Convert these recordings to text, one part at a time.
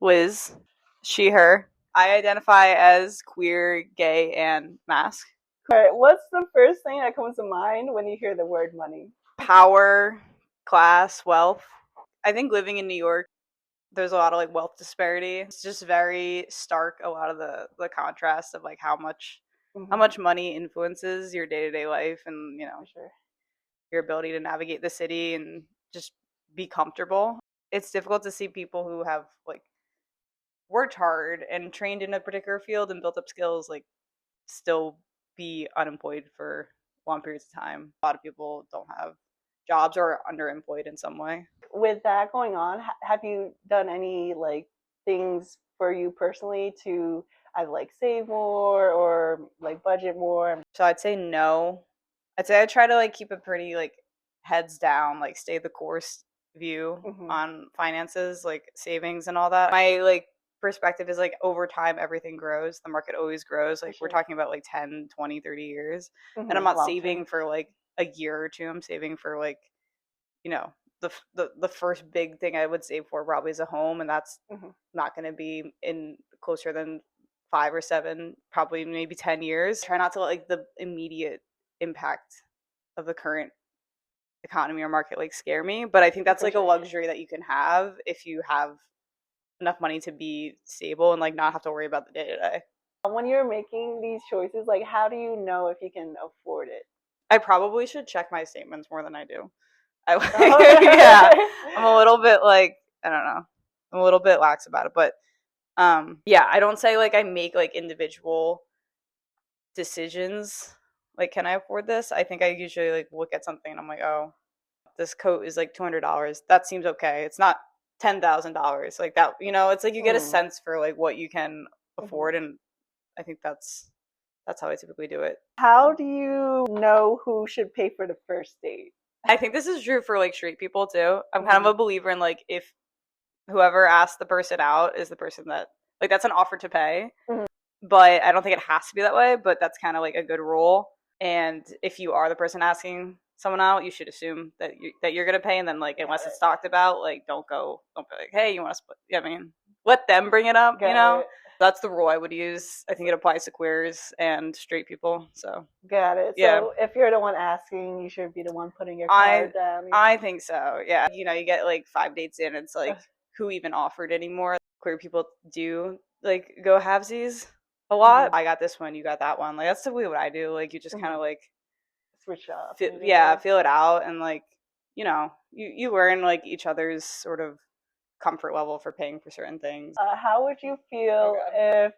Liz, she, her. I identify as queer, gay, and masc. All right, what's the first thing that comes to mind when you hear the word money? Power, class, wealth. I think living in New York, there's a lot of like wealth disparity. It's just very stark, a lot of the contrast of like how much money influences your day-to-day life and, you know, For sure. your ability to navigate the city and just be comfortable. It's difficult to see people who have like worked hard and trained in a particular field and built up skills like still be unemployed for long periods of time. A lot of people don't have jobs or are underemployed in some way. With that going on, have you done any like things for you personally to either like save more or like budget more? So I'd say no. I'd say I try to like keep a pretty like heads down, like stay the course view on finances, like savings and all that. My like perspective is like over time everything grows. The market always grows. Like we're talking about like 10, 20, 30 years. And I'm not saving for like a year or two. I'm saving for like, you know, the first big thing I would save for probably is a home, and that's not going to be in closer than 5 or 7, probably maybe 10 years. Try not to let like the immediate impact of the current economy or market like scare me, but I think that's like a luxury that you can have if you have enough money to be stable and like not have to worry about the day to day. When you're making these choices, like how do you know if you can afford it? I probably should check my statements more than I do. Yeah, I'm a little bit like, I don't know, I'm a little bit lax about it, but yeah, I don't say like I make like individual decisions like, can I afford this? I think I usually like look at something and I'm like, oh, this coat is like $200. That seems okay. It's not $10,000 like that, you know. It's like you get a sense for like what you can afford, and I think that's how I typically do it. How do you know who should pay for the first date? I think this is true for like straight people too. I'm kind of a believer in like if whoever asks the person out is the person that like that's an offer to pay. But I don't think it has to be that way, but that's kind of like a good rule. And if you are the person asking someone out, you should assume that you're gonna pay, and then like unless it's talked about, like don't be like, hey, you want to split? Yeah, I mean, let them bring it up. You know, that's the rule I would use. I think it applies to queers and straight people. So got it. Yeah. So if you're the one asking, you should be the one putting your card down. I think so. Yeah, you know, you get like 5 dates in, it's like who even offered anymore? Queer people do like go halvesies a lot. I got this one, you got that one. Like that's typically what I do. Like you just kind of like switch up. feel it out, and like, you know, you learn like each other's sort of comfort level for paying for certain things. How would you feel if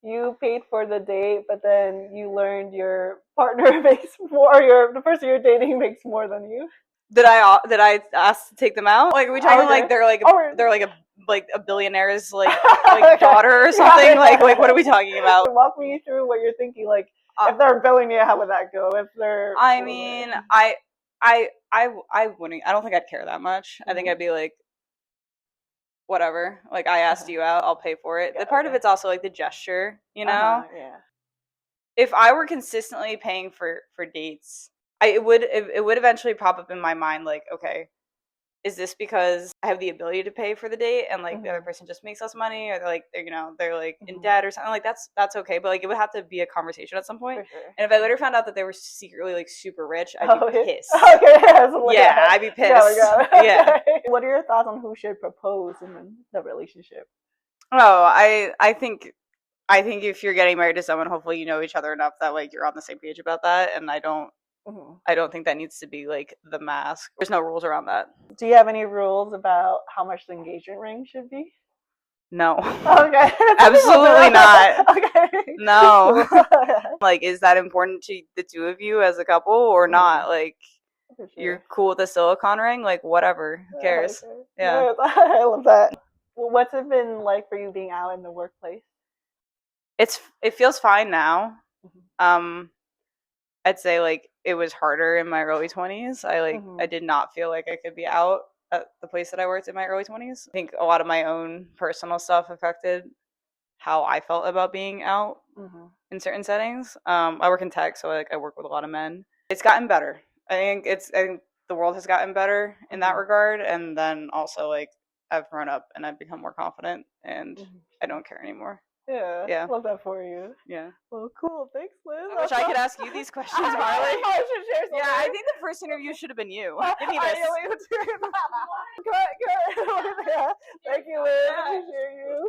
you paid for the date, but then you learned your partner makes more, the person you're dating makes more than you? Did I ask to take them out? Like, are we talking like they're like a billionaire's like daughter or something? Like what are we talking about? Walk me through what you're thinking. Like, if they're a billionaire, how would that go? If they're, I mean, I wouldn't. I don't think I'd care that much. I think I'd be like, whatever. Like, I asked you out, I'll pay for it. The part of it's also like the gesture, you know. Yeah. If I were consistently paying for dates, it would eventually pop up in my mind like, okay, is this because I have the ability to pay for the date and like the other person just makes less money, or they're like in debt or something? Like that's okay, but like it would have to be a conversation at some point. For sure. And if I later found out that they were secretly like super rich, I'd be pissed. Okay, yeah, I'd be pissed. Yeah. What are your thoughts on who should propose in the relationship? Oh, I think if you're getting married to someone, hopefully you know each other enough that like you're on the same page about that, and I don't think that needs to be like the mask. There's no rules around that. Do you have any rules about how much the engagement ring should be? No. Okay. Absolutely not. Okay. No. Like, is that important to the two of you as a couple or not? Like, you're cool with a silicone ring? Like, whatever. Who cares? Okay. Yeah. I love that. What's it been like for you being out in the workplace? It feels fine now. I'd say like it was harder in my early 20s. I did not feel like I could be out at the place that I worked in my early 20s. I think a lot of my own personal stuff affected how I felt about being out in certain settings. I work in tech, so like I work with a lot of men. It's gotten better. I think the world has gotten better in that regard, and then also like I've grown up and I've become more confident and I don't care anymore. Yeah. Love that for you. Yeah. Well, cool. Thanks, Liz. I wish I could ask you these questions, Marley. I should share something. Yeah, I think the first interview should have been you. Give me this. Good. Thank you, Liz. Appreciate you.